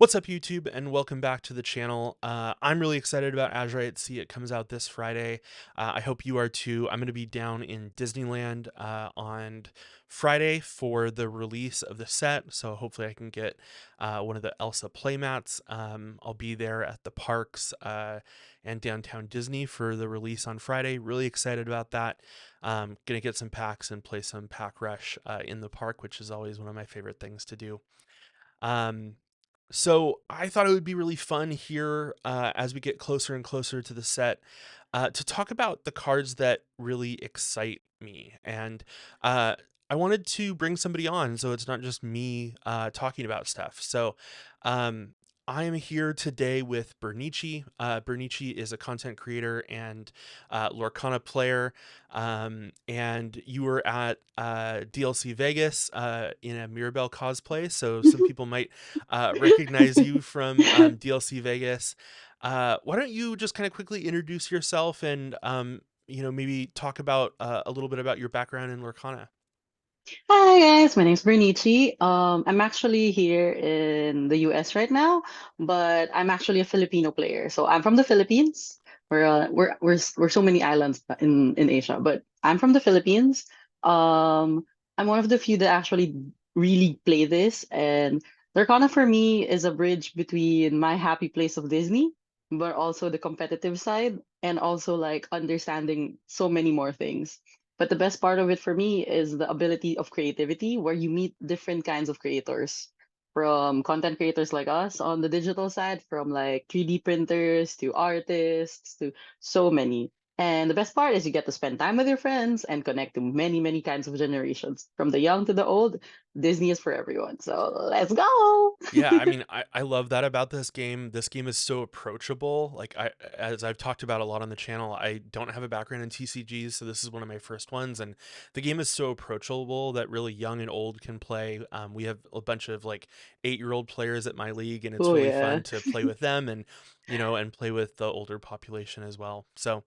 What's up, YouTube, and welcome back to the channel. I'm really excited about Azurite. See, it comes out this Friday. I hope you are too. I'm going to be down in Disneyland on Friday for the release of the set, so hopefully I can get one of the Elsa playmats. I'll be there at the parks and downtown Disney for the release on Friday. Really excited about that. Gonna get some packs and play some pack rush in the park, which is always one of my favorite things to do. Um, so I thought it would be really fun here as we get closer and closer to the set to talk about the cards that really excite me. And I wanted to bring somebody on so it's not just me talking about stuff. So um, I am here today with Bernici. Bernici is a content creator and Lorcana player. And you were at DLC Vegas in a Mirabelle cosplay. So some people might recognize you from DLC Vegas. Why don't you just kind of quickly introduce yourself and maybe talk about a little bit about your background in Lorcana? Hi guys, my name's Bernici. I'm actually here in the US right now, but I'm actually a Filipino player. So I'm from the Philippines. We're so many islands in Asia, but I'm from the Philippines. I'm one of the few that actually really play this, and Lorcana for me is a bridge between my happy place of Disney, but also the competitive side, and also like understanding so many more things. But the best part of it for me is the ability of creativity, where you meet different kinds of creators, from content creators like us on the digital side, from like 3D printers to artists to so many. And the best part is you get to spend time with your friends and connect to many, many kinds of generations, from the young to the old. Disney is for everyone. So let's go. Yeah, I mean, I love that about this game. This game is so approachable. As I've talked about a lot on the channel, I don't have a background in TCGs, so this is one of my first ones. And the game is so approachable that really young and old can play. We have a bunch of like 8-year-old players at my league, and it's Oh really yeah. fun to play with them and, and play with the older population as well. So,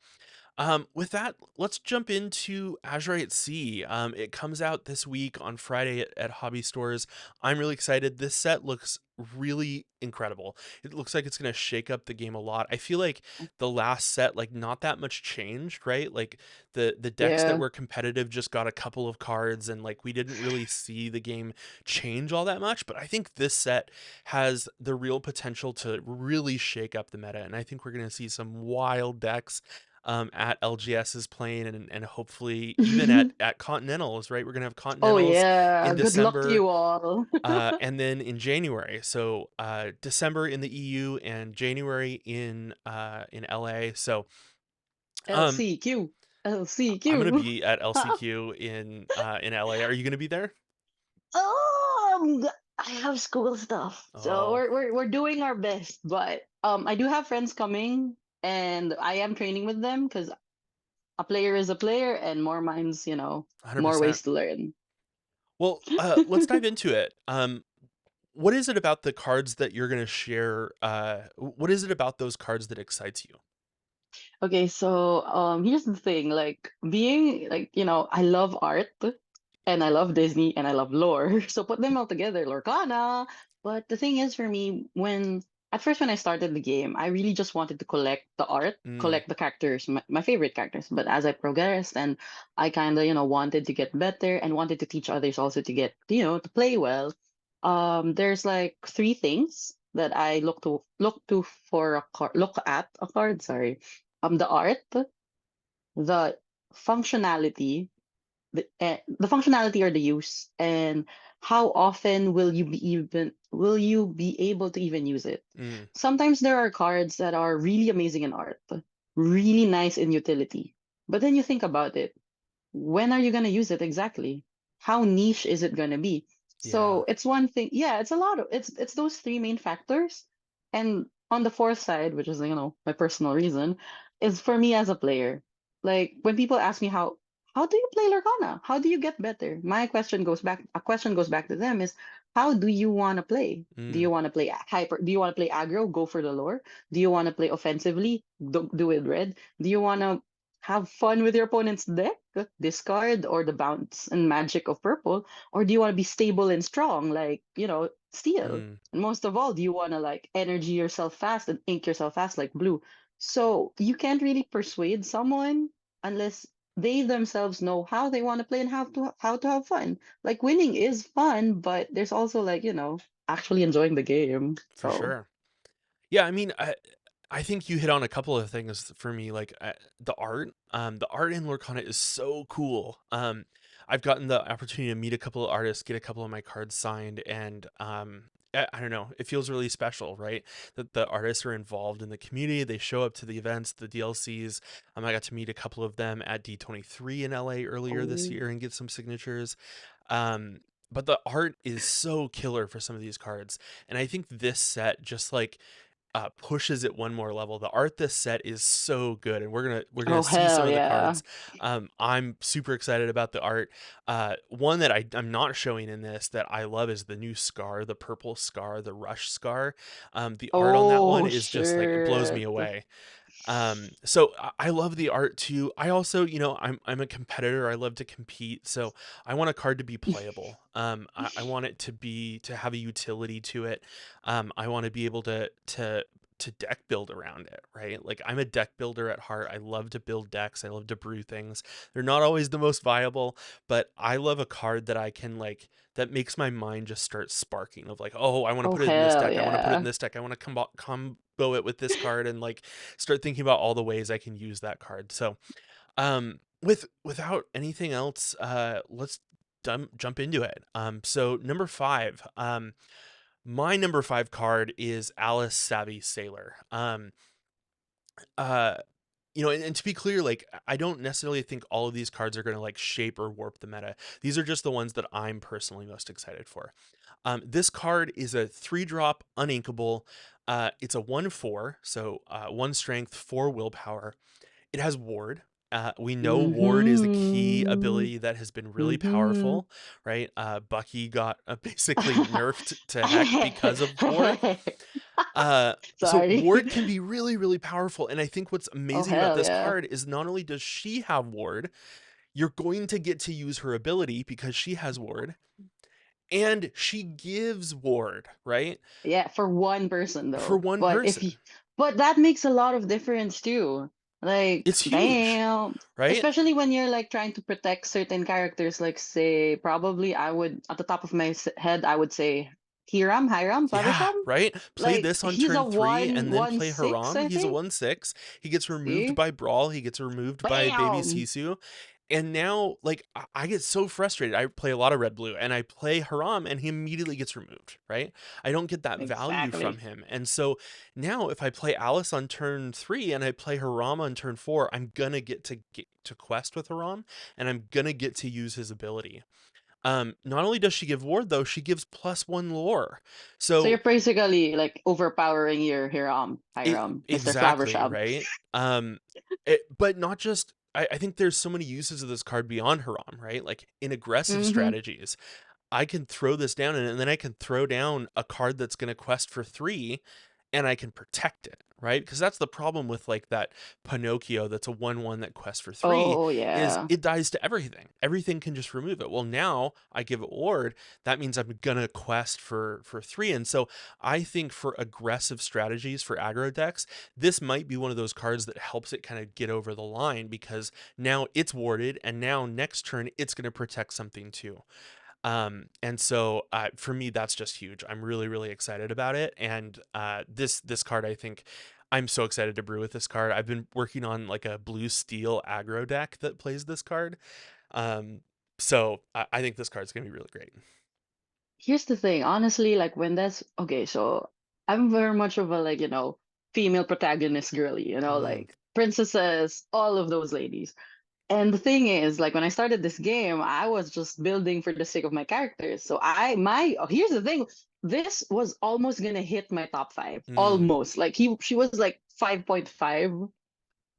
with that, let's jump into Azurite Sea. It comes out this week on Friday at hobby stores. I'm really excited. This set looks really incredible. It looks like it's going to shake up the game a lot. I feel like the last set, like not that much changed, right? Like the decks that Yeah. were competitive just got a couple of cards, and like we didn't really see the game change all that much. But I think this set has the real potential to really shake up the meta, and I think we're going to see some wild decks at LGS's playing and hopefully even at Continentals, right? We're gonna have Oh Continentals yeah. in Good luck to December, you all. and then in January. So December in the EU and January in LA. So um, LCQ. I'm gonna LCQ. be at LCQ in LA. Are you gonna be there? I have school stuff, so Oh, we're doing our best. But I do have friends coming, and I am training with them because a player is a player, and more minds, 100%. more ways to learn. Well, let's dive into it. What is it about the cards that you're gonna share? What is it about those cards that excites you? Okay, so here's the thing, like being like, I love art and I love Disney and I love lore. So put them all together, Lorcana. But the thing is for me, when at first when I started the game, I really just wanted to collect the art, Mm, collect the characters, my favorite characters. But as I progressed and I kind of, wanted to get better and wanted to teach others also to get, to play well, there's like three things that I look to for a card, look at a card, sorry, the art, the functionality, the functionality or the use, and how often will you be able to even use it. mm, Sometimes there are cards that are really amazing in art, really nice in utility, but then you think about it, when are you going to use it exactly? How niche is it going to be? yeah. So it's one thing, yeah, it's a lot of it's those three main factors. And on the fourth side, which is, my personal reason, is for me as a player. Like when people ask me how do you play Lorcana? How do you get better? My question goes back A question goes back to them is, how do you want to play? Do Mm, you want to play hyper? Do you want to play aggro? Go for the lore. Do you want to play offensively? Do it red. Do you want to have fun with your opponent's deck? discard, or the bounce and magic of purple? Or do you want to be stable and strong, like, steel? Mm, And most of all, do you want to like energy yourself fast and ink yourself fast like blue? So you can't really persuade someone unless they themselves know how they want to play and how to have fun. Like winning is fun, but there's also like, actually enjoying the game. for So, sure. Yeah, I mean, I think you hit on a couple of things for me, like the art in Lorcana is so cool. I've gotten the opportunity to meet a couple of artists, get a couple of my cards signed, and I don't know, it feels really special, right? That the artists are involved in the community, they show up to the events, the DLCs. I got to meet a couple of them at D23 in LA earlier this oh, year and get some signatures. Um, but the art is so killer for some of these cards, and I think this set just like pushes it one more level. The art this set is so good, and we're gonna oh see some hell of the yeah. cards. I'm super excited about the art. One that I'm not showing in this that I love is the new scar, the purple scar, the rush scar. The art on that one Oh is just like it blows me shit. away. So I love the art too. I also, I'm a competitor. I love to compete. So I want a card to be playable. I want it to have a utility to it. I want to be able to deck build around it, right? Like I'm a deck builder at heart. I love to build decks. I love to brew things. They're not always the most viable, but I love a card that I can like that makes my mind just start sparking of like, oh, I want to Oh put it in this hell deck. I want to put it in yeah. this deck. I want to combo it with this card and like start thinking about all the ways I can use that card. So, without anything else, let's jump into it. So number five, my number five card is Alice Savvy Sailor. Uh, and to be clear, like I don't necessarily think all of these cards are going to like shape or warp the meta. These are just the ones that I'm personally most excited for. This card is a 3-drop uninkable. It's a 1/4, so 1 strength, 4 willpower. It has ward. We know ward is a key Mm-hmm. ability that has been really Mm-hmm. powerful, right? Bucky got basically nerfed to heck because of ward. So Sorry. ward can be really, really powerful. And I think what's Oh amazing about hell this yeah. card is not only does she have ward, you're going to get to use her ability because she has ward, and she gives ward, right? Yeah, for one person For though. one But if person. you but that makes a lot of difference too. Like, It's huge, damn. right? Especially when you're like trying to protect certain characters, like say probably I would at the top of my head I would say Hiram, Yeah, Faversham. right? Play Like this on he's a turn 3 one and then one play six, Haram. I He's a think. 1/6. He gets removed See? by Brawl, he gets removed by Baby Bam! Sisu. And now, like, I get so frustrated. I play a lot of red blue and I play Haram and he immediately gets removed, right? I don't get that value from Exactly. him. And so now, if I play Alice on turn 3 and I play Haram on turn 4, I'm gonna get to quest with Haram and I'm gonna get to use his ability. Not only does she give ward though, she gives +1 lore. So you're So basically like overpowering your it Mr. exactly, Flaversham. right? But not just I think there's so many uses of this card beyond Haram, right? Like in aggressive Mm-hmm. strategies, I can throw this down and then I can throw down a card that's going to quest for 3 and I can protect it, right? Because that's the problem with like that Pinocchio that's a 1/1 that quests for 3 Oh is yeah. it dies to everything. Everything can just remove it. Well, now I give it ward, that means I'm going to quest for 3. And so I think for aggressive strategies for aggro decks, this might be one of those cards that helps it kind of get over the line because now it's warded and now next turn it's going to protect something too. And so for me, that's just huge. I'm really, really excited about it. And this card, I think I'm so excited to brew with this card. I've been working on like a blue steel aggro deck that plays this card. Um, so I think this card's gonna be really great. Here's the thing, honestly, like when that's okay, so I'm very much of a like, female protagonist girly, Mm, like princesses, all of those ladies. And the thing is, like when I started this game, I was just building for the sake of my characters. So here's the thing, this was almost gonna hit my top five. mm, Almost. Like she was like 5.5.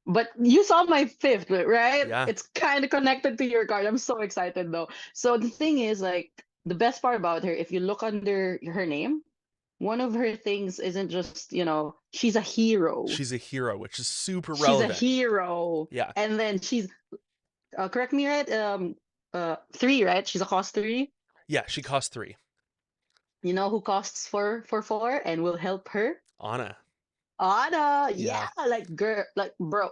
But you saw my fifth, right? yeah, It's kind of connected to your card. I'm so excited though. So the thing is, like, the best part about her, if you look under her name, one of her things isn't just, she's a hero. she's a hero, which is super She's a relevant. hero. Yeah, And then correct me, right? Three, right? She's a cost three. Yeah, she costs 3. You know who costs four and will help her? Anna. Anna, yeah, Yeah. like girl, like bro.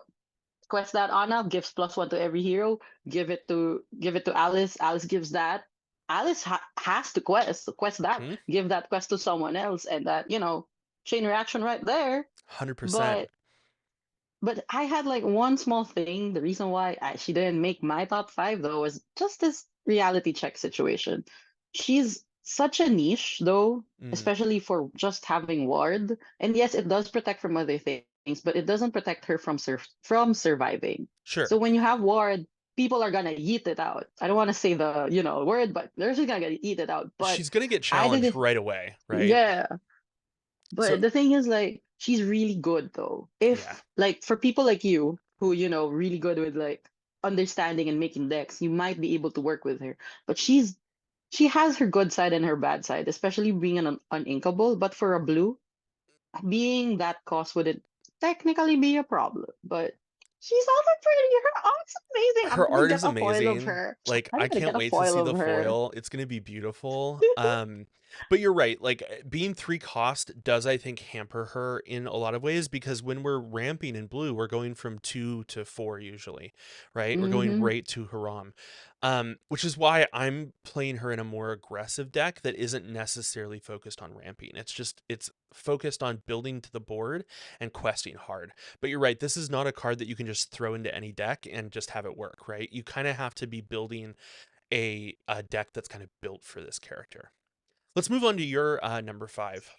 Quest that Anna gives +1 to every hero. Give it to Alice. Alice gives that. Alice has to quest that. Hmm. Give that quest to someone else, and that chain reaction right there. 100%. But I had like one small thing. The reason why she didn't make my top five though was just this reality check situation. She's such a niche though, Mm, especially for just having ward. And yes, it does protect from other things, but it doesn't protect her from surviving. So sure. when you have ward, people are gonna eat it out. I don't want to say the word, but they're just gonna eat it out. But She's going to get I challenged didn't. right away, right? Yeah, So, but the thing is, like, she's really good though. yeah. If like for people like you who, really good with like understanding and making decks, you might be able to work with her. But she has her good side and her bad side, especially being an uninkable. But for a blue, being that cost wouldn't technically be a problem. But she's also pretty. Her art's amazing. I'm Her gonna art get is a foil of amazing. her. Like, I'm I gonna can't get a wait to foil see of the her. foil. It's going to be beautiful. But you're right. Like, being 3 cost does, I think, hamper her in a lot of ways because when we're ramping in blue, we're going from 2 to 4 usually, right? We're going Mm-hmm. right to Haram. Which is why I'm playing her in a more aggressive deck that isn't necessarily focused on ramping. It's focused on building to the board and questing hard. But you're right, this is not a card that you can just throw into any deck and just have it work, right? You kind of have to be building a deck that's kind of built for this character. Let's move on to your number 5.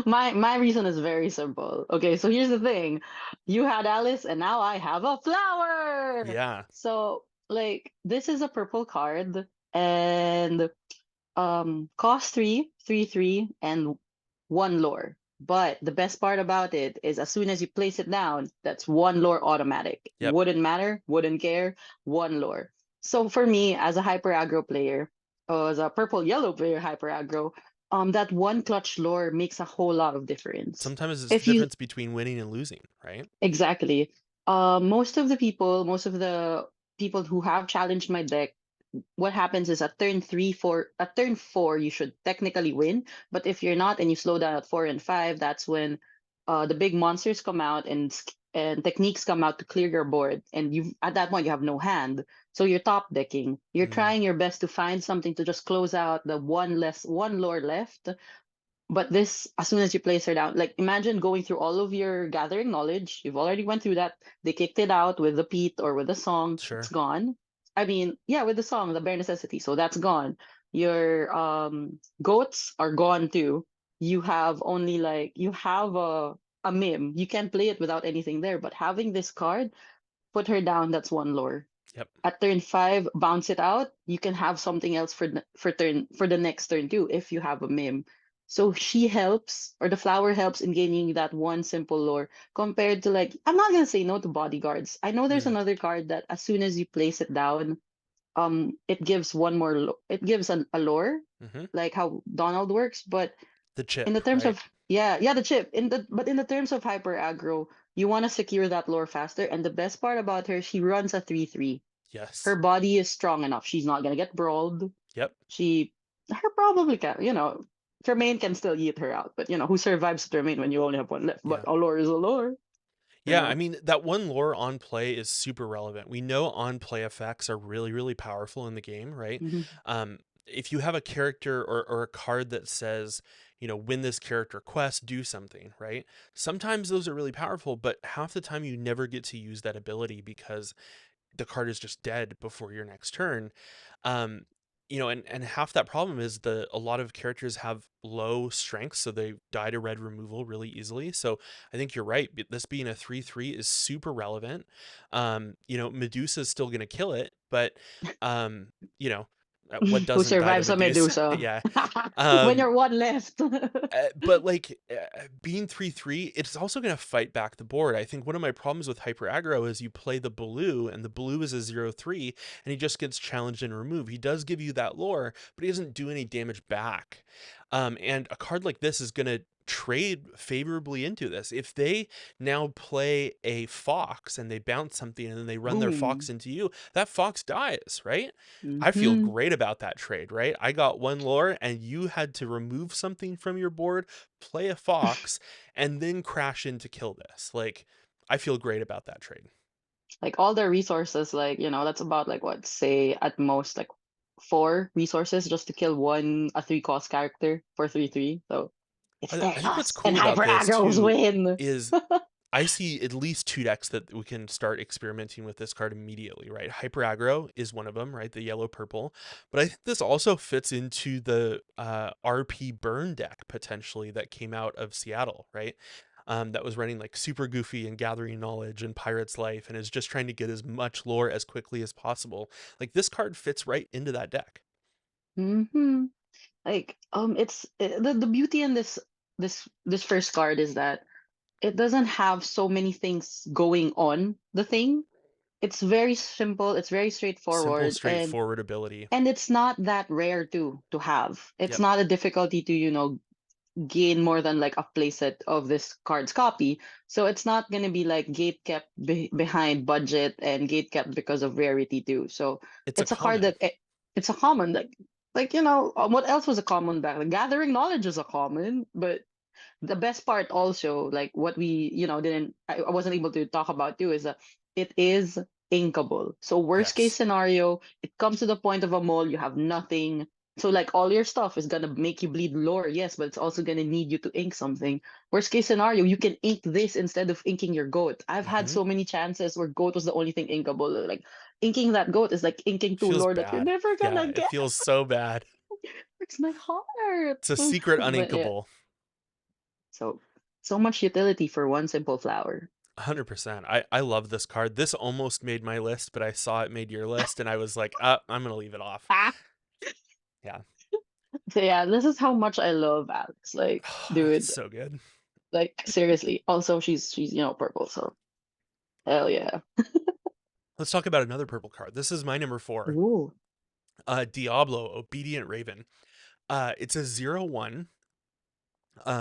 My reason is very simple. Okay, so here's the thing. You had Alice and now I have a flower. Yeah. So like this is a purple card and cost 3, 3, 3 and 1 lore. But the best part about it is as soon as you place it down, that's 1 lore automatic. Yep. Wouldn't matter, wouldn't care, 1 lore. So for me, as a hyper aggro player, or as a purple yellow player hyper aggro, that one clutch lore makes a whole lot of difference. Sometimes it's the If you difference between winning and losing, right? exactly, most of the people who have challenged my deck, what happens is at turn four, you should technically win. But if you're not and you slow down at 4 and 5, that's when the big monsters come out and techniques come out to clear your board. And you at that point you have no hand. So you're top decking. You're Mm, trying your best to find something to just close out the one lore left. But this, as soon as you place her down, like imagine going through all of your gathering knowledge. You've already went through that. They kicked it out with the Pete or with the song. It's sure. gone. I mean, yeah, with the song, the bare necessity. So that's gone. Your goats are gone too. You have a mim. You can't play it without anything there. But having this card, put her down. That's 1 lore. Yep. At turn 5, bounce it out. You can have something else for the next turn too if you have a mim. So she helps, or the flower helps in gaining that one simple lore compared to like I'm not gonna say no to bodyguards. I know there's Mm, another card that as soon as you place it down, it gives one more. It gives a lore, hmm. like how Donald works, but The in the chip, terms right? of yeah, the chip in the terms of hyper aggro, you want to secure that lore faster. And the best part about her, she runs a 3/3. Her Yes. body is strong enough. She's not gonna get brawled. Yep. Her probably can, Tremaine can still eat her out, but who survives Tremaine when you only have one left? But Yeah. Allure is Allure, you Yeah, I know. mean, that one lore on play is super relevant. We know on play effects are really, really powerful in the game, right? Hmm. If you have a character or a card that says, win this character quest, do something, right? Sometimes those are really powerful, but half the time you never get to use that ability because the card is just dead before your next turn. Um, and half that problem is a lot of characters have low strength, so they die to red removal really easily. So I think you're right. This being a 3/3 is super relevant. Medusa is still gonna kill it, but um, you know, what Who doesn't die to survives a Medusa? Medusa Yeah. when Um, you're one left? but like being 3/3, it's also going to fight back the board. I think one of my problems with hyper aggro is you play the blue, and the blue is a 0/3, and he just gets challenged and removed. He does give you that lore, but he doesn't do any damage back. And a card like this is going to trade favorably into this. If they now play a fox and they bounce something and then they run their fox Boom. into you, that fox dies, right? I feel Mm-hmm. great about that trade, right? I got one lore and you had to remove something from your board, play a fox, and then crash in to kill this. Like, I feel great about that trade. Like all their resources, like, that's about like what, say at most like 4 resources just to kill a 3 cost character for 3/3. So it's I think what's chaos and cool about hyper this aggros too win. is I see at least two decks that we can start experimenting with this card immediately, right? Hyper Aggro is one of them, right? The yellow purple. But I think this also fits into the RP burn deck potentially that came out of Seattle, right? That was running like super goofy and gathering knowledge and pirate's life and is just trying to get as much lore as quickly as possible. Like this card fits right into that deck. Hmm. Like the beauty in this first card is that it doesn't have so many things going on the thing. It's very simple, it's very Simple, straightforward, and straightforward ability. it's not that rare to have. It's Yep. not a difficulty to, gain more than like a playset of this card's copy. So it's not gonna be like gate kept behind budget and gate kept because of rarity too. So It's a it's a card common. that it's a common, like what else was a common back? Like, gathering knowledge is a common, but the best part also, like what we didn't I wasn't able to talk about too, is that it is inkable. So worst case Yes. scenario, it comes to the point of a mall, you have nothing. So like all your stuff is gonna make you bleed lore, yes, but it's also gonna need you to ink something. Worst case scenario, you can ink this instead of inking your goat. I've had Hmm. so many chances where goat was the only thing inkable. Like inking that goat is like inking two Feels lore that you're bad. never Yeah, gonna it get. feels so bad. It's my heart. It's a secret But yeah, uninkable. so so much utility for one simple flower. 100%. I love this card. This almost made my list, but I saw it made your list and I was like, I'm going to leave it off. Ah. Yeah. So yeah, this is how much I love Alex. Like, It's dude, so good. like seriously. Also, she's purple, so hell yeah. Let's talk about another purple card. This is my number 4. Ooh. Diablo, Obedient Raven. It's a 0/1.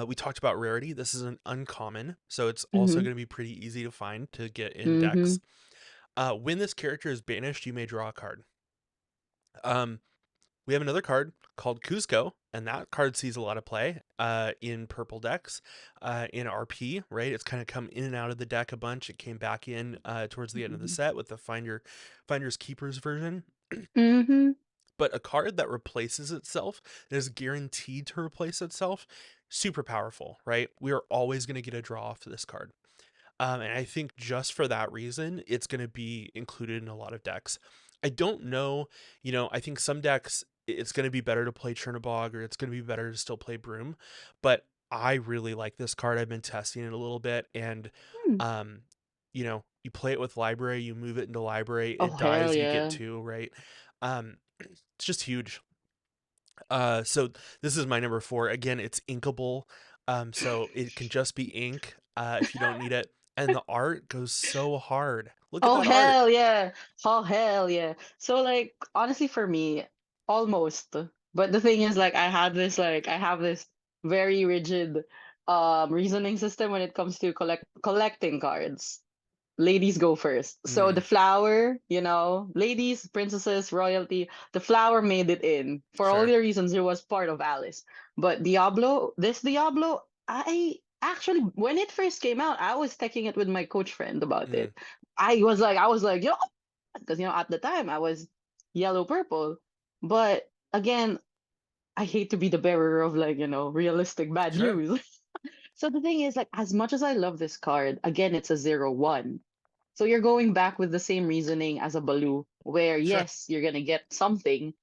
We talked about rarity. This is an uncommon, so it's also Mm-hmm. going to be pretty easy to find to get in Mm-hmm. decks. When this character is banished, you may draw a card. Um, we have another card called Cusco, and that card sees a lot of play in purple decks, in RP, right? It's kind of come in and out of the deck a bunch. It came back in towards the end of the set with the Finders Keepers version. Mm-hmm. But a card that replaces itself, that is guaranteed to replace itself, super powerful, right? We are always going to get a draw off this card. And I think just for that reason, it's going to be included in a lot of decks. I don't know, I think some decks, it's going to be better to play Chernobog or it's going to be better to still play Broom. But I really like this card. I've been testing it a little bit. And, Hmm. um, you play it with library, you move it into library, Oh it hell dies, you get yeah. two, right? It's just huge. So this is my number 4. Again, it's inkable. So it can just be ink if you don't need it. And the art goes so hard. Look at Oh that art. hell yeah. Oh hell yeah. So like honestly for me, almost. But the thing is like I have this very rigid reasoning system when it comes to collecting cards. Ladies go first. So the Mm, flower, ladies, princesses, royalty, the flower made it in. For all sure. the reasons it was part of Alice. But this Diablo, I actually when it first came out, I was taking it with my coach friend about Mm, it. I was like, because at the time I was yellow purple. But again, I hate to be the bearer of like, realistic bad sure. news. So the thing is, like, as much as I love this card, again, it's a 0/1. So you're going back with the same reasoning as a Baloo, where Sure. yes, you're gonna get something,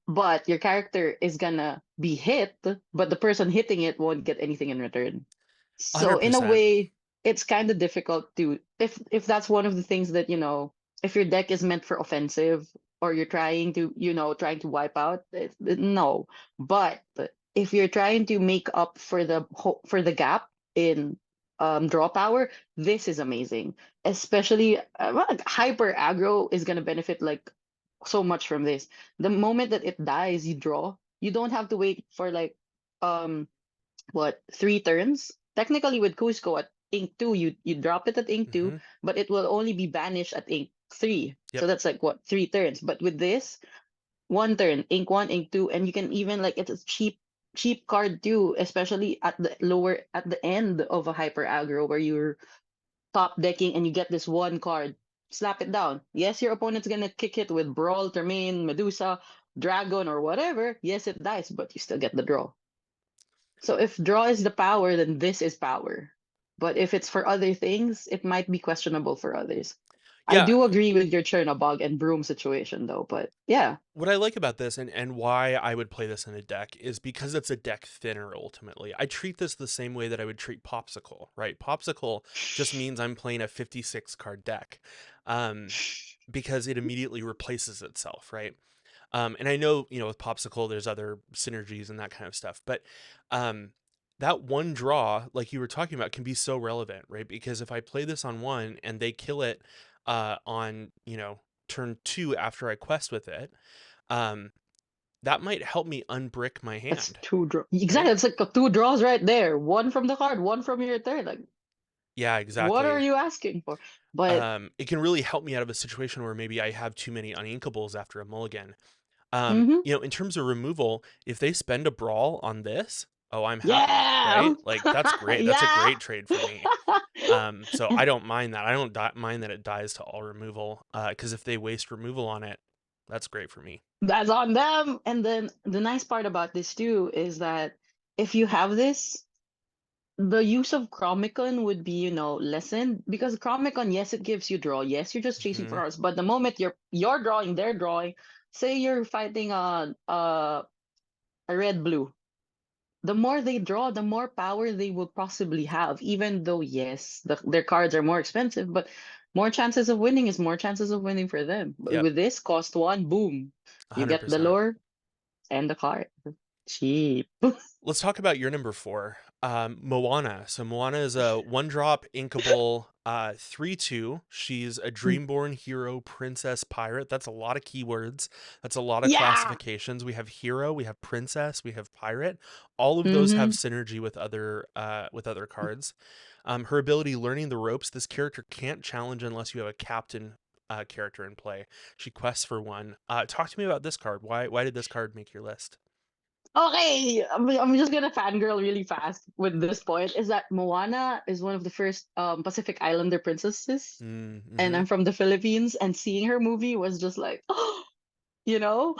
but your character is gonna be hit, but the person hitting it won't get anything in return. So in a 100%. way, it's kind of difficult to if that's one of the things that if your deck is meant for offensive or you're trying to wipe out no. But if you're trying to make up for the gap in draw power, this is amazing. Especially well, like, hyper aggro is gonna benefit like so much from this. The moment that it dies, you draw. You don't have to wait for like um what, 3 turns. Technically, with Cusco at ink 2, you drop it at ink 2, Mm-hmm. but it will only be banished at ink 3. So Yep. that's like what, 3 turns. But with this, 1 turn, ink 1, ink 2, and you can even like it's a cheap card too, especially at the end of a hyper aggro where you're top decking and you get this one card. Slap it down. Yes, your opponent's gonna kick it with Brawl, Termain, Medusa, Dragon, or whatever. Yes, it dies, but you still get the draw. So if draw is the power, then this is power. But if it's for other things, it might be questionable for others. I Yeah. do agree with your Chernobog and Broom situation though, but yeah. What I like about this and why I would play this in a deck is because it's a deck thinner ultimately. I treat this the same way that I would treat Popsicle, right? Popsicle just means I'm playing a 56 card deck. Um, because it immediately replaces itself, right? And I know, with Popsicle, there's other synergies and that kind of stuff, but um, that one draw, like you were talking about, can be so relevant, right? Because if I play this on one and they kill it on, turn two after I quest with it, um, that might help me unbrick my That's hand, two draw. Exactly. right? It's like two draws right there. One from the card, one from your turn. Like, Yeah, what are exactly. you asking for? But It can really help me out of a situation where maybe I have too many uninkables after a mulligan. mm-hmm. In terms of removal, if they spend a brawl on this, oh, I'm happy, Yeah. right? Like that's great. That's a Yeah. great trade for me. So I don't mind that. I don't mind that it dies to all removal. Because if they waste removal on it, that's great for me. That's on them. And then the nice part about this too is that if you have this, the use of Chromicon would be, lessened because Chromicon, yes, it gives you draw. Yes, you're just chasing Hmm. for ours. But the moment you're drawing, they're drawing. Say you're fighting a red blue. The more they draw, the more power they will possibly have. Even though, yes, their cards are more expensive, but more chances of winning is more chances of winning for them. But Yep, with this, cost one, boom, you get the 100%. lore and the card. Cheap. Let's talk about your number four, Moana. So Moana is a one drop inkable 3/2. She's a Dreamborn hero, princess, pirate. That's a lot of keywords. That's a lot of Yeah. classifications. We have hero, we have princess, we have pirate. All of those have Mm-hmm. synergy with other cards. Her ability learning the ropes. This character can't challenge unless you have a captain character in play. She quests for one. Talk to me about this card. Why did this card make your list? Okay, I'm just gonna fangirl really fast with this point. Is that Moana is one of the first Pacific Islander princesses, and Mm-hmm. I'm from the Philippines, and seeing her movie was just like, you know.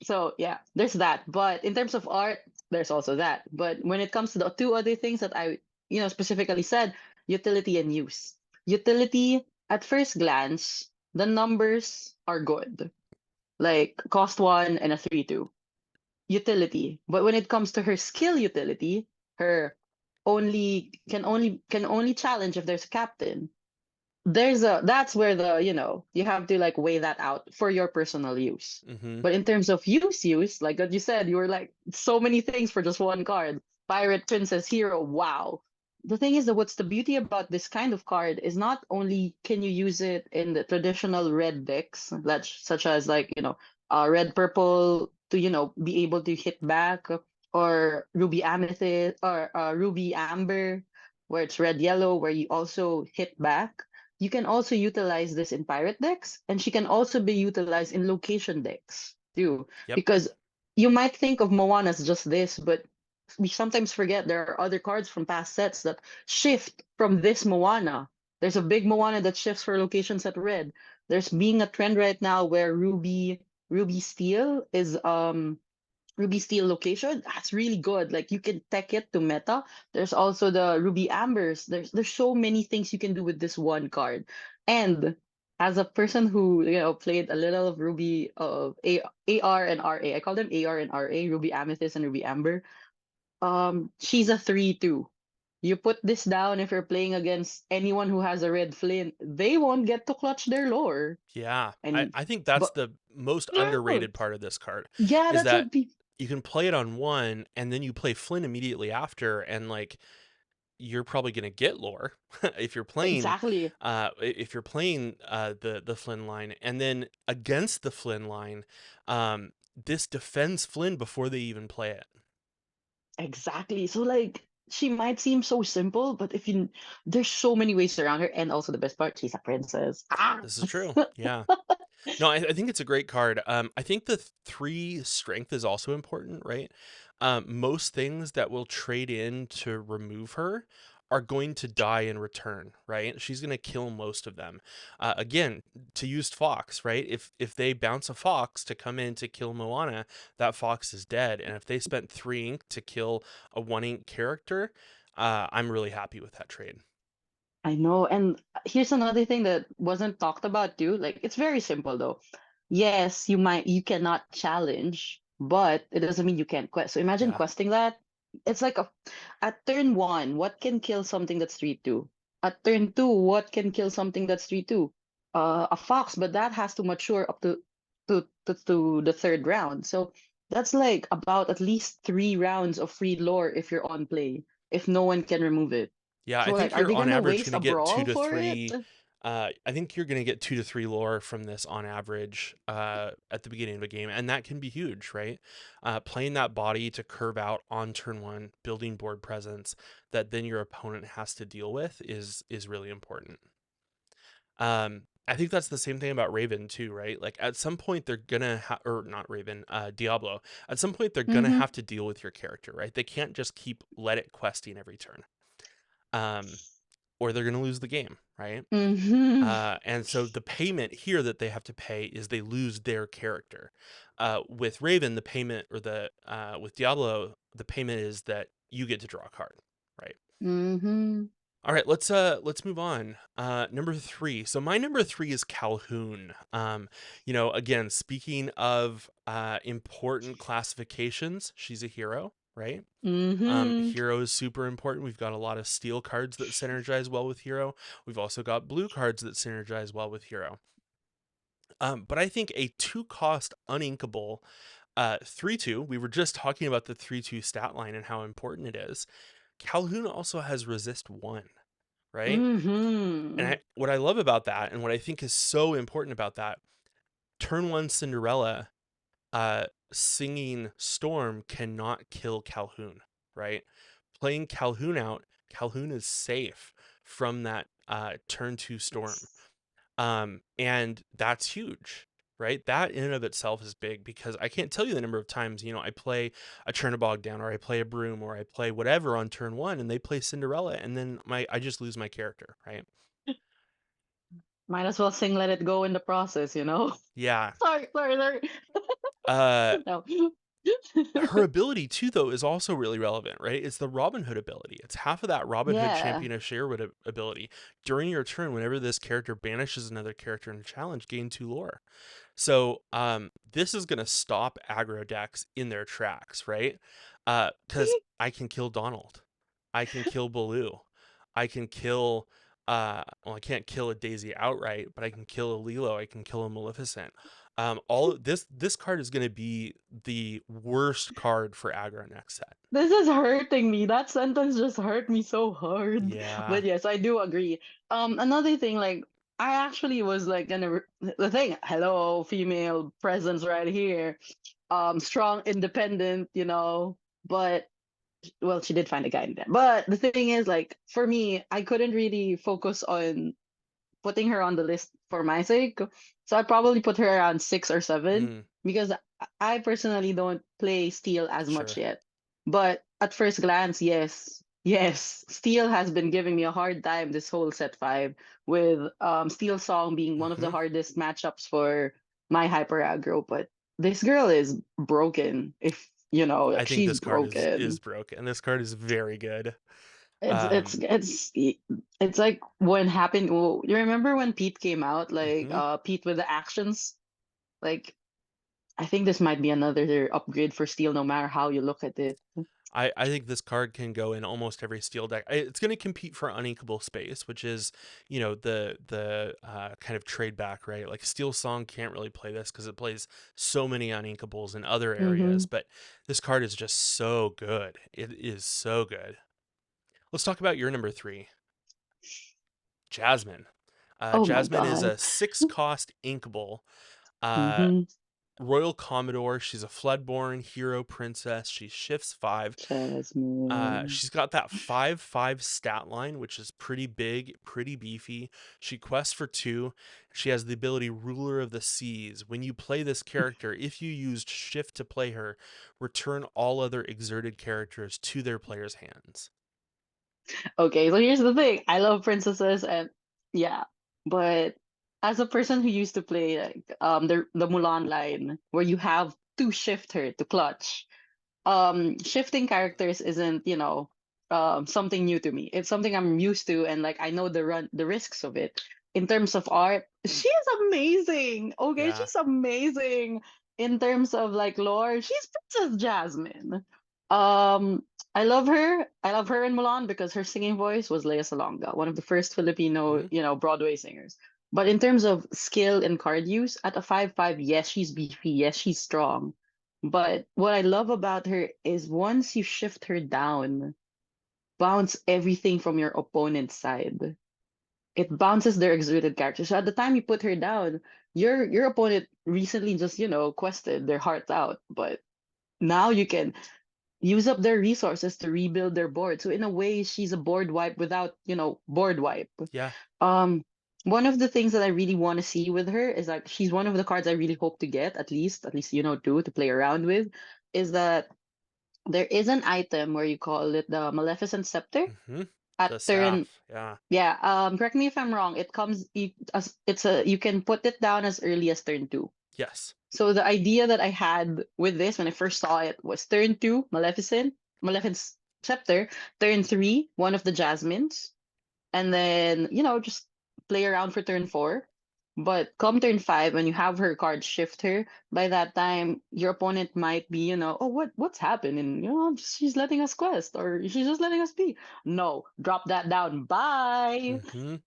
So yeah, there's that. But in terms of art, there's also that. But when it comes to the two other things that I, specifically said, utility and use. Utility, at first glance, the numbers are good. Like cost one and a 3/2 utility. But when it comes to her skill utility, her only challenge if there's a captain. That's where you have to like weigh that out for your personal use. Mm-hmm. But in terms of use, like what you said, you were like so many things for just one card. Pirate, princess, hero, wow. The thing is that what's the beauty about this kind of card is not only can you use it in the traditional red decks, such as like, red purple to, be able to hit back, or ruby amethyst, or ruby amber, where it's red yellow, where you also hit back. You can also utilize this in pirate decks, and she can also be utilized in location decks too. Yep. Because you might think of Moana as just this, but we sometimes forget there are other cards from past sets that shift from this Moana. There's a big Moana that shifts for location set red. There's being a trend right now where Ruby Steel is Ruby Steel location. That's really good. Like you can tech it to meta. There's also the Ruby Ambers. There's so many things you can do with this one card. And as a person who played a little of Ruby AR and RA, I call them AR and RA, Ruby Amethyst and Ruby Amber. She's a 3/2. You put this down if you're playing against anyone who has a red flint, they won't get to clutch their lore. Yeah, I, And I think that's but the most yeah, underrated part of this card is that's that what people you can play it on one and then you play Flynn immediately after and like you're probably going to get lore if you're playing exactly. the Flynn line and then against the Flynn line this defends Flynn before they even play it. Exactly. So like she might seem so simple, but if you there's so many ways around her, and also the best part, she's a princess. Ah. This is true. Yeah. No, I think it's a great card. I think the three strength is also important, right? Most things that will trade in to remove her are going to die in return, right? She's going to kill most of them. Again, to use Fox, right? If they bounce a Fox to come in to kill Moana, that Fox is dead. And if they spent 3 ink to kill a 1 ink character, I'm really happy with that trade. I know. And here's another thing that wasn't talked about too. Like it's very simple though. Yes, you cannot challenge, but it doesn't mean you can't quest. So imagine Yeah, questing that. It's like at turn one, what can kill something that's 3/2? At turn two, what can kill something that's 3/2? A fox, but that has to mature up to the third round. So that's like about at least 3 rounds of free lore if you're on play, if no one can remove it. yeah. So I like, think are you're they on gonna average waste going to a get two brawl to for it? three. I think you're going to get 2 to 3 lore from this on average at the beginning of a game, and that can be huge, right? Playing that body to curve out on turn one, building board presence that then your opponent has to deal with is really important. I think that's the same thing about Raven too, right? Like at some point they're gonna or not Raven, Diablo. At some point they're gonna Mm-hmm. have to deal with your character, right? They can't just keep let it questing every turn, um, or they're gonna lose the game, right? Mm-hmm. And so the payment here that they have to pay is they lose their character. With Raven, the payment or the with Diablo, the payment is that you get to draw a card, right? Mm-hmm. All right, let's move on. Number three. So my number three is Calhoun. Again, speaking of important classifications, she's a hero, right? Mm-hmm. Hero is super important. We've got a lot of steel cards that synergize well with hero. We've also got blue cards that synergize well with hero. But I think a 2 cost uninkable 3/2. We were just talking about the 3/2 stat line and how important it is. Calhoun also has resist one, right? And Mm-hmm. what I love about that, and what I think is so important about that, turn one Cinderella singing Storm cannot kill Calhoun, right? Playing Calhoun out, Calhoun is safe from that turn two Storm. And that's huge, right? That in and of itself is big because I can't tell you the number of times, I play a Chernabog down or I play a Broom or I play whatever on turn one and they play Cinderella and then I just lose my character, right? Might as well sing "Let It Go" in the process, you know. Yeah. Sorry, sorry, sorry. Uh No. her ability too though is also really relevant, right? It's the Robin Hood ability. It's half of that Robin Hood Yeah. Champion of Sherwood ability. During your turn, whenever this character banishes another character in a challenge, gain 2 lore. So this is gonna stop aggro decks in their tracks, right? Because I can kill Donald, I can kill Baloo, I can kill I can't kill a Daisy outright, but I can kill a Lilo, I can kill a Maleficent. All this card is gonna be the worst card for aggro next set. This is hurting me. That sentence just hurt me so hard. Yeah. But yes, I do agree. Another thing, like I actually was like the thing, hello, female presence right here. Strong, independent, but well, she did find a guy in there. But the thing is, like, for me, I couldn't really focus on putting her on the list for my sake. So I'd probably put her around 6 or 7 Mm, because I personally don't play Steel as much sure. yet. But at first glance, yes. Yes, Steel has been giving me a hard time this whole set 5, with Steel Song being one of the Hmm. hardest matchups for my hyper aggro. But this girl is broken. If you know, I like think she's this card is broken. broken. This card is very good. It's it's Um, it's it's like when happened. Well, you remember when Pete came out, like mhm. Pete with the actions. Like I think this might be another upgrade for Steel, no matter how you look at it. I think this card can go in almost every steel deck. It's going to compete for uninkable space, which is, the kind of trade back, right? Like Steel Song can't really play this because it plays so many uninkables in other areas, Mm-hmm. but this card is just so good. It is so good. Let's talk about your number three, Jasmine. Oh my Jasmine is God. a 6 cost inkable. Uh, Mm-hmm. Royal Commodore. She's a Floodborn hero princess. She shifts 5. Jasmine. She's got that 5/5 stat line, which is pretty big, pretty beefy. She quests for 2. She has the ability Ruler of the Seas. When you play this character, if you used Shift to play her, return all other exerted characters to their player's hands. Okay, so here's the thing. I love princesses and yeah, but as a person who used to play like the Mulan line where you have to shift her to clutch, shifting characters isn't, something new to me. It's something I'm used to and like I know the risks of it. In terms of art, she is amazing. Okay, Yeah. she's amazing. In terms of like lore, she's Princess Jasmine. I love her. I love her in Mulan because her singing voice was Lea Salonga, one of the first Filipino, Hmm. Broadway singers. But in terms of skill and card use, at a 5/5, yes, she's beefy, yes, she's strong. But what I love about her is once you shift her down, bounce everything from your opponent's side. It bounces their exerted character. So at the time you put her down, your opponent recently just, quested their hearts out. But now you can use up their resources to rebuild their board. So in a way, she's a board wipe without, board wipe. Yeah. Um, One of the things that I really want to see with her is like she's one of the cards I really hope to get, at least, two to play around with, is that there is an item where you call it the Maleficent Scepter Hmm. at The turn. staff. Yeah. Yeah, correct me if I'm wrong. It comes as it's a you can put it down as early as turn 2. Yes. So the idea that I had with this when I first saw it was turn 2, Maleficent Scepter, turn 3, one of the Jasmines, and then just play around for turn 4. But come turn 5, when you have her card shift her, by that time your opponent might be, oh, what's happening, she's letting us quest or she's just letting us be. No, drop that down, bye. Hmm.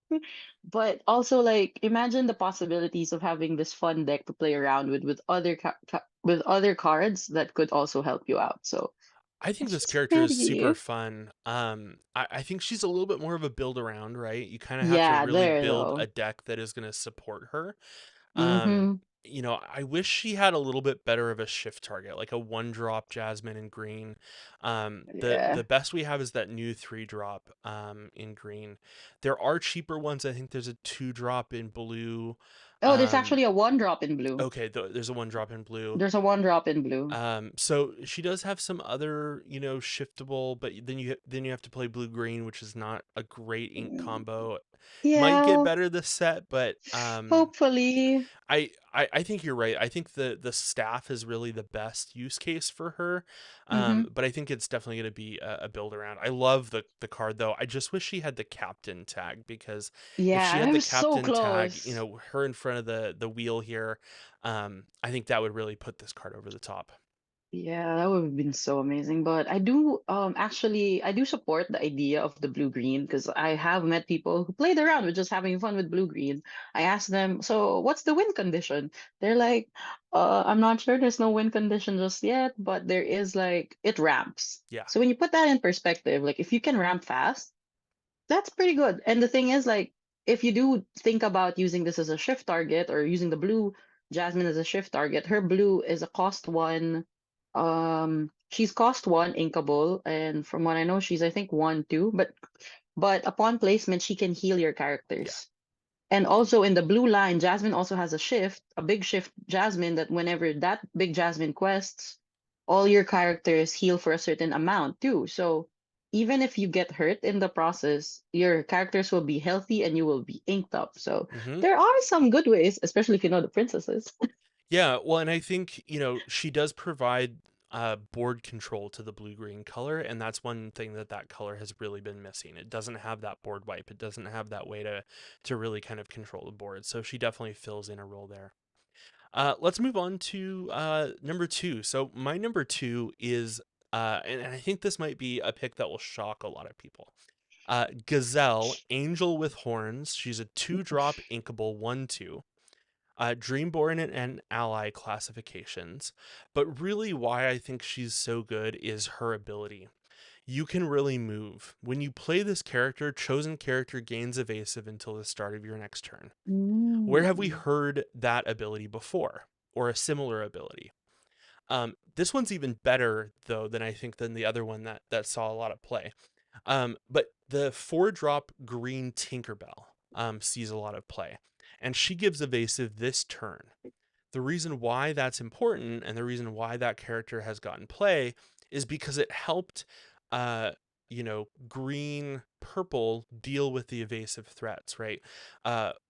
But also, like, imagine the possibilities of having this fun deck to play around with with other cards that could also help you out. So I think it's this just character is super pretty. fun. I think she's a little bit more of a build around, right? You kind of have to Yeah, really there build a though. deck that is going to support her. Um, Mm-hmm. I wish she had a little bit better of a shift target, like a 1-drop Jasmine in green. The Yeah. best we have is that new 3-drop in green. There are cheaper ones. I think there's a 2-drop in blue. Oh, there's Um, actually a one drop in blue. okay, there's a 1-drop in blue. There's a one drop in blue. So she does have some other, shiftable, but then you have to play blue green, which is not a great ink Mm, combo. Might get yeah, better this set, but hopefully. I think you're right. I think the staff is really the best use case for her. Mm-hmm. But I think it's definitely going to be a build around. I love the card though. I just wish she had the captain tag because if Yeah, she and had I the was so captain tag, close. her in front of the wheel here, I think that would really put this card over the top. Yeah, that would have been so amazing. But I do actually I do support the idea of the blue green because I have met people who played around with just having fun with blue green. I asked them, so what's the win condition? They're like, I'm not sure, there's no win condition just yet, but there is like it ramps. Yeah. So when you put that in perspective, like if you can ramp fast, that's pretty good. And the thing is, like, if you do think about using this as a shift target or using the blue Jasmine as a shift target, her blue is a cost one. She's cost one inkable, and from what I know, she's I think 1/2. But upon placement, she can heal your Yeah. characters. And also in the blue line, Jasmine also has a shift, a big shift Jasmine that whenever that big Jasmine quests, all your characters heal for a certain amount too. So even if you get hurt in the process, your characters will be healthy and you will be inked up. So Hmm. there are some good ways, especially if you know the princesses. Yeah, well, and I think, she does provide board control to the blue green color, and that's one thing that color has really been missing. It doesn't have that board wipe. It doesn't have that way to really kind of control the board. So she definitely fills in a role there. Let's move on to number 2. So my number 2 is and I think this might be a pick that will shock a lot of people. Gazelle, Angel with Horns. She's a 2-drop inkable 1/2. Dreamborn and ally classifications. But really, why I think she's so good is her ability. You can really move. When you play this character, chosen character gains evasive until the start of your next turn. Where have we Mm. heard that ability before? or a similar ability. This one's even better though than I think than the other one that saw a lot of play. But the 4-drop green Tinkerbell sees a lot of play, and she gives evasive this turn. The reason why that's important and the reason why that character has gotten play is because it helped uh green purple deal with the evasive threats, right?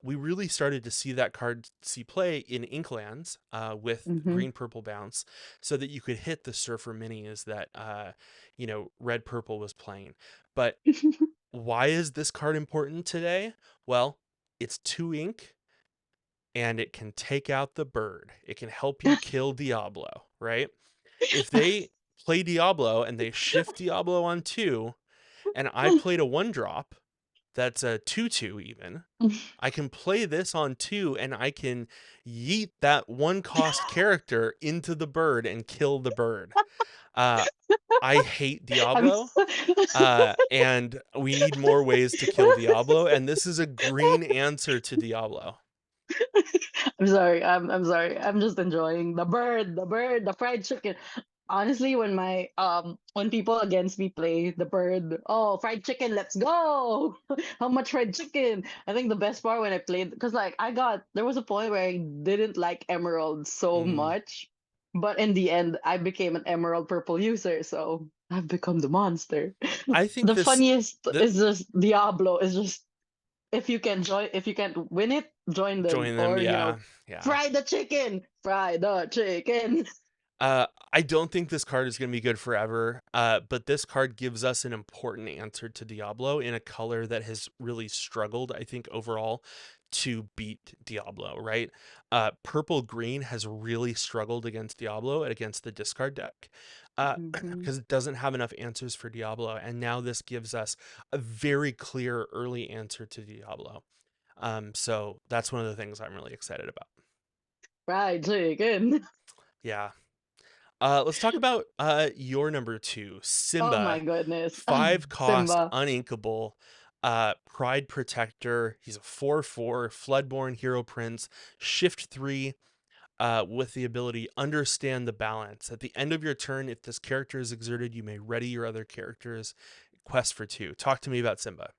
We really started to see that card see play in Inklands with Mm-hmm. green purple bounce, so that you could hit the surfer minis that red purple was playing. But why is this card important today? Well, it's 2 ink and it can take out the bird. It can help you kill Diablo, right? If they play Diablo and they shift Diablo on 2, and I played a 1-drop that's a 2/2 even, I can play this on 2 and I can yeet that 1-cost character into the bird and kill the bird. Uh, I hate I'm Diablo, and we need more ways to kill Diablo, and this is a green answer to Diablo. I'm sorry. I'm sorry. I'm just enjoying the fried chicken. Honestly, when people against me play the bird, oh, fried chicken, let's go. How much fried chicken? I think the best part when I played, because like there was a point where I didn't like emerald so Mm. much, but in the end I became an emerald purple user, so I've become the monster. I think The this funniest the is just Diablo is just, if you can't win it, join them, join them, or yeah, yeah. fry the chicken. I don't think this card is going to be good forever, but this card gives us an important answer to Diablo in a color that has really struggled, I think, overall to beat Diablo, right? Purple green has really struggled against Diablo and against the discard deck Mhm. because it doesn't have enough answers for Diablo. And now this gives us a very clear early answer to Diablo. So that's one of the things I'm really excited about. Fried chicken. Yeah. Let's talk about your number 2, Oh my Simba, goodness. 5 cost, Simba. uninkable, Pride Protector. He's a 4/4 Floodborn Hero Prince, Shift 3, with the ability Understand the Balance. At the end of your turn, if this character is exerted, you may ready your other characters. Quest for 2. Talk to me about Simba.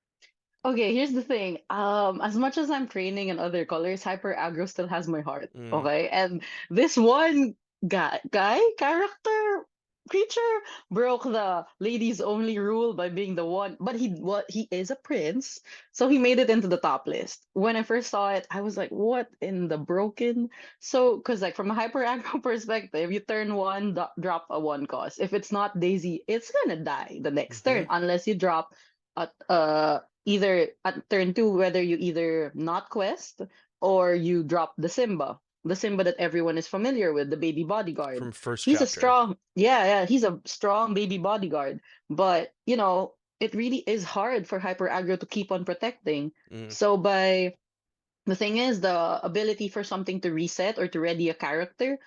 Okay, here's the thing. As much as I'm training in other colors, hyper aggro still has my heart. Mm, Okay, and this one character, creature broke the ladies only rule by being the one. But he is a prince, so he made it into the top list. When I first saw it, I was like, "What in the broken?" So, because like from a hyper aggro perspective, you turn one, drop a 1 cost. If it's not Daisy, it's gonna die the next mm-hmm. turn unless you drop a either at turn 2, whether you either not quest or you drop the Simba that everyone is familiar with, the baby bodyguard. From first He's a chapter. strong, he's a strong baby bodyguard, but it really is hard for hyper aggro to keep on protecting. Mm, So by the thing is, the ability for something to reset or to ready a character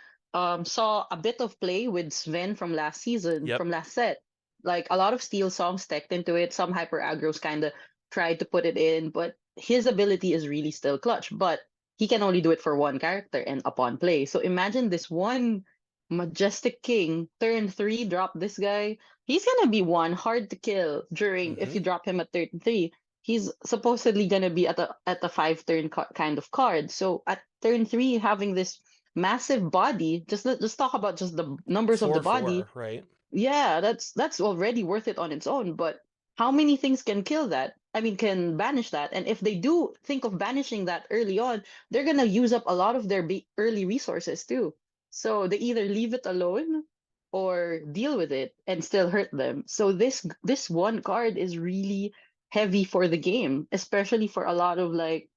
saw a bit of play with Sven from last season, yep. from last set. Like a lot of steel songs teched into it. Some hyper aggros kind of tried to put it in, but his ability is really still clutch. But he can only do it for one character and upon play. So imagine this one majestic king, turn 3, drop this guy. He's gonna be one hard to kill during if Mm-hmm. you drop him at turn 3. He's supposedly gonna be at a 5 turn kind of card. So at turn 3, having this massive body, just talk about just the numbers of the 4/4, body. right? Yeah, that's already worth it on its own. But how many things can kill that? I mean, can banish that? And if they do think of banishing that early on, they're gonna use up a lot of their early resources too. So they either leave it alone or deal with it and still hurt them. So this one card is really heavy for the game, especially for a lot of like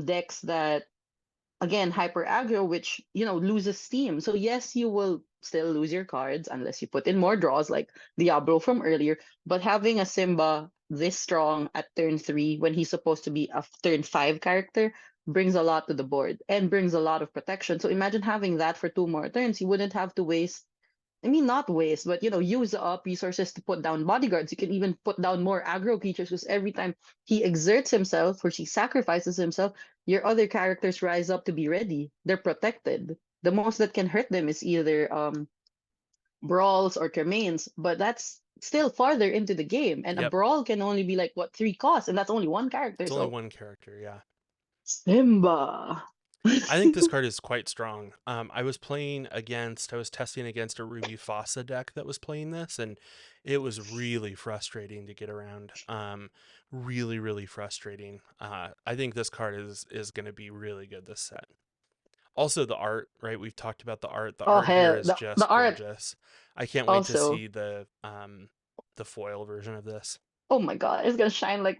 decks that, again, hyper aggro, which loses steam. So yes, you will still lose your cards unless you put in more draws like Diablo from earlier. But having a Simba this strong at turn 3 when he's supposed to be a turn 5 character brings a lot to the board and brings a lot of protection. So imagine having that for 2 more turns. You wouldn't have to waste, I mean, not waste, but use up resources to put down bodyguards. You can even put down more aggro creatures because every time he exerts himself or she sacrifices himself, your other characters rise up to be ready. They're protected. the most that can hurt them is either brawls or tremaines, but that's still farther into the game. And a Yep. brawl can only be like what, three costs, and that's only one character. It's only So one character, yeah. Simba. I think this card is quite strong. I was testing against a Ruby Fossa deck that was playing this, and it was really frustrating to get around. Really, really frustrating. I think this card is going to be really good this set. Also, the art, right? We've talked about the art. The Oh art here hell, is the just art gorgeous. I can't wait to also. see the foil version of this. Oh my God, it's gonna shine like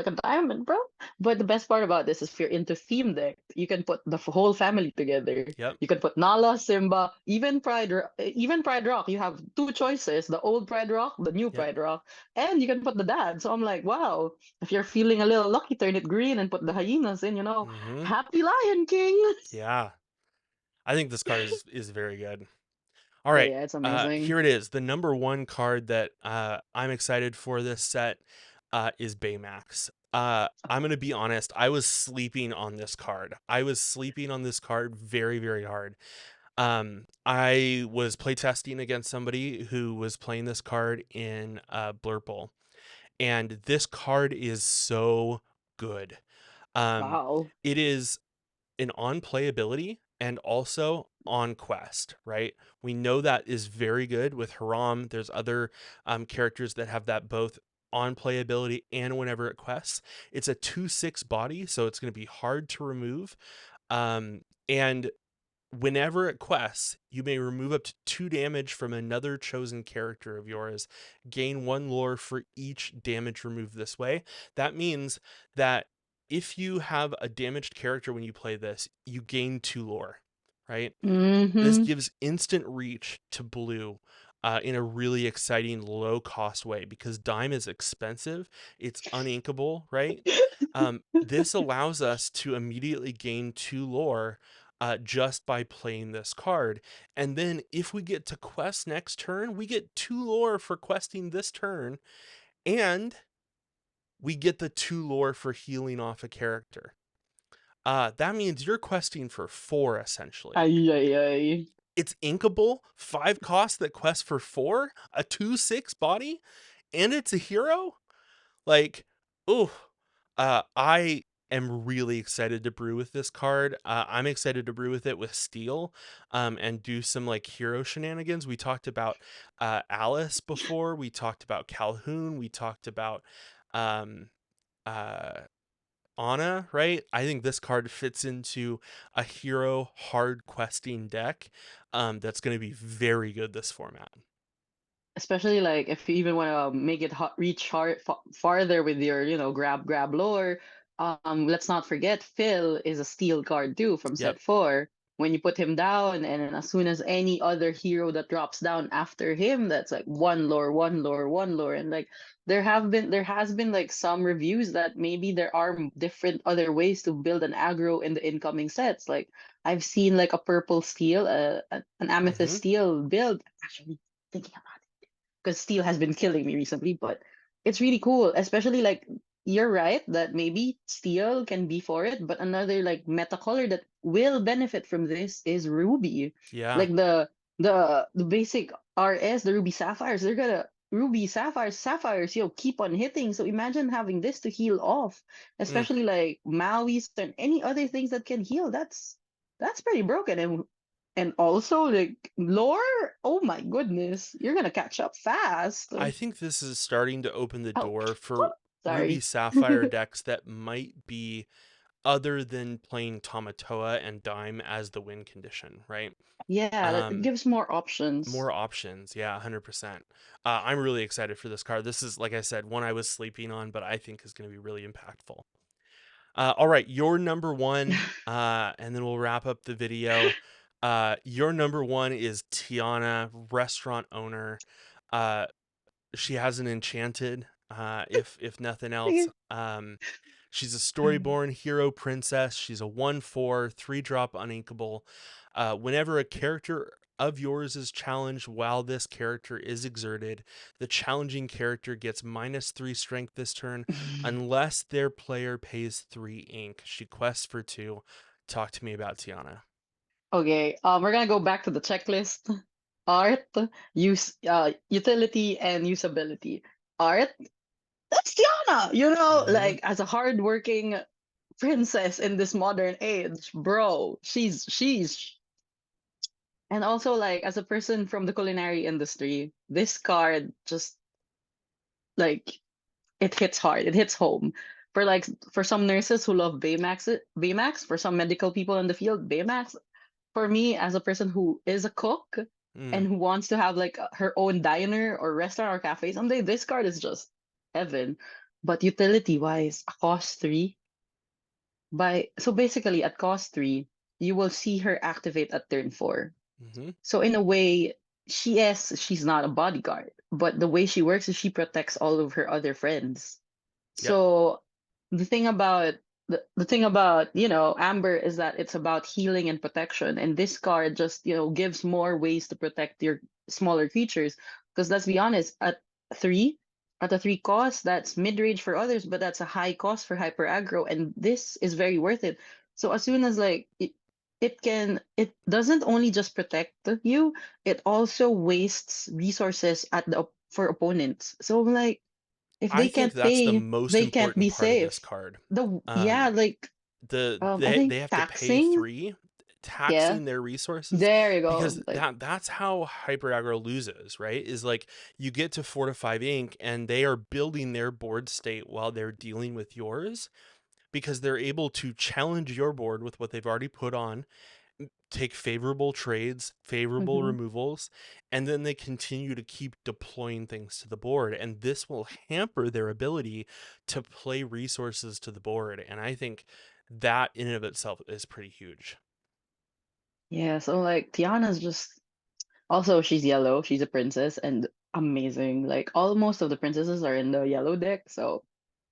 a diamond, bro. But the best part about this is if you're into theme deck, you can put the whole family together. Yep. You can put Nala, Simba, even Pride Rock. You have two choices: the old Pride Rock, the new Yep. Pride Rock, and you can put the dad. So I'm like, wow, if you're feeling a little lucky, turn it green and put the hyenas in. Mm-hmm. Happy Lion King. Yeah. I think this card is very good. All Oh right. yeah, it's Here amazing. it is. The number one card that I'm excited for this set is Baymax. I'm going to be honest. I was sleeping on this card. I was sleeping on this card very, very hard. I was playtesting against somebody who was playing this card in Blurple, and this card is so good. Um, Wow. it is an on playability and also on quest, right? We know that is very good with Haram. There's other characters that have that both on playability and whenever it quests. It's a 2/6 body, so it's going to be hard to remove. And whenever it quests, you may remove up to 2 damage from another chosen character of yours, gain 1 lore for each damage removed this way. That means that if you have a damaged character when you play this, you gain 2 lore, right? This Mm-hmm. gives instant reach to blue in a really exciting low cost way because dime is expensive. It's uninkable, right? This allows us to immediately gain 2 lore just by playing this card. And then if we get to quest next turn, we get 2 lore for questing this turn, and we get the 2 lore for healing off a character. That means you're questing for 4 essentially. Ay ay ay. It's inkable, 5 costs that quest for 4, a 2/6 body, and it's a hero. Like, ooh, I am really excited to brew with this card. I'm excited to brew with it with Steel, and do some like hero shenanigans. We talked about Alice before. We talked about Calhoun. We talked about um, uh, Anna, right? I think this card fits into a hero hard questing deck that's going to be very good this format. Especially like if you even want to make it reach farther with your grab lore. Let's not forget Phil is a steel card too from Yep. set 4. When you put him down, and then as soon as any other hero that drops down after him, that's like one lore, one lore, one lore. And like there has been like some reviews that maybe there are different other ways to build an aggro in the incoming sets. Like I've seen like a purple steel, an amethyst Mm-hmm. steel build. Actually thinking about because steel has been killing me recently, but it's really cool, especially like you're right that maybe steel can be for it, but another like meta color that will benefit from this is ruby. Yeah. Like the basic RS, the ruby sapphires, they're gonna ruby sapphires, keep on hitting. So imagine having this to heal off, Mm. especially like Maui's and any other things that can heal. That's pretty broken. And also, like, lore, oh my goodness, you're gonna catch up fast. I think this is starting to open the Oh, door for Ruby sorry. Sapphire decks that might be other than playing Tamatoa and Dime as the win condition, right? Yeah, it Um, gives more options. More options, yeah, 100%. I'm really excited for this card. This is, like I said, one I was sleeping on, but I think is going to be really impactful. All right, your number one, and then we'll wrap up the video. Your number one is Tiana, restaurant owner. Uh, she has an enchanted, if nothing else. She's a storyborn hero princess. She's a 1/4, 3-drop uninkable. Whenever a character of yours is challenged while this character is exerted, the challenging character gets -3 strength this turn unless their player pays 3 ink. She quests for 2. Talk to me about Tiana. Okay, we're gonna go back to the checklist. Art, utility, and usability. Art, that's Tiana. Mm-hmm. Like as a hardworking princess in this modern age, bro. And also like as a person from the culinary industry, this card just like it hits hard. It hits home. For some nurses who love Baymax, for some medical people in the field, Baymax. For me, as a person who is a cook Mm. and who wants to have like her own diner or restaurant or cafe someday, this card is just heaven. But utility wise, a cost three. So basically at cost three, you will see her activate at turn four. Mm-hmm. So in a way, she's not a bodyguard, but the way she works is she protects all of her other friends. Yep. So the thing about the thing about, Amber is that it's about healing and protection. And this card just, gives more ways to protect your smaller creatures. Because let's be honest, three, at a three cost, that's mid-range for others, but that's a high cost for hyper aggro, and this is very worth it. So as soon as like it doesn't only just protect you, it also wastes resources for opponents. So like if I they think can't that's the pay, most they can't important be part of this safe. card. Yeah, Um, like I think they have to pay taxing. three, Yeah, taxing their resources, there you because go. Like, that's how hyper aggro loses, right? Is like you get to 4 to 5 ink and they are building their board state while they're dealing with yours, because they're able to challenge your board with what they've already put on, take favorable trades, favorable mhm. removals, and then they continue to keep deploying things to the board. And this will hamper their ability to play resources to the board. And I think that in and of itself is pretty huge. Yeah. So like Tiana's just also she's yellow. She's a princess and amazing. Like almost of the princesses are in the yellow deck. So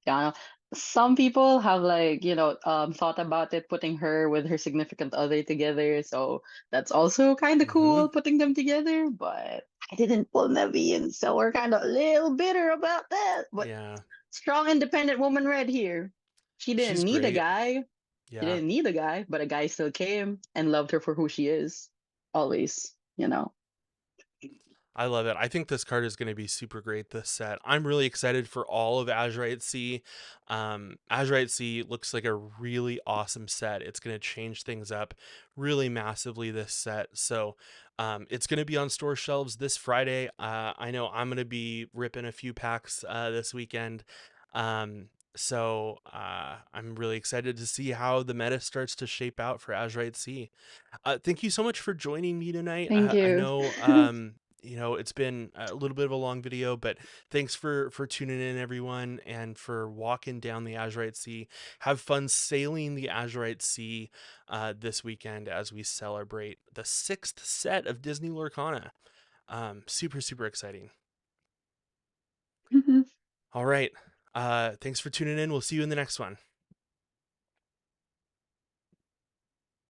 yeah, some people have like, thought about it, putting her with her significant other together. So that's also kind of Mm-hmm. cool, putting them together. But I didn't pull Nevian, so we're kind of a little bitter about that. But Yeah. strong, independent woman right here. She didn't She's need a great. guy. She Yeah. didn't need a guy, but a guy still came and loved her for who she is. Always. I love it. I think this card is going to be super great this set. I'm really excited for all of Azurite Sea. Azurite Sea looks like a really awesome set. It's going to change things up really massively this set. So it's going to be on store shelves this Friday. I know I'm going to be ripping a few packs this weekend. I'm really excited to see how the meta starts to shape out for Azurite Sea. Thank you so much for joining me tonight. Thank I you. know, it's been a little bit of a long video, but thanks for tuning in, everyone, and for walking down the Azurite Sea. Have fun sailing the Azurite Sea this weekend as we celebrate the sixth set of Disney Lorcana. Super, super exciting. All right. Thanks for tuning in. We'll see you in the next one.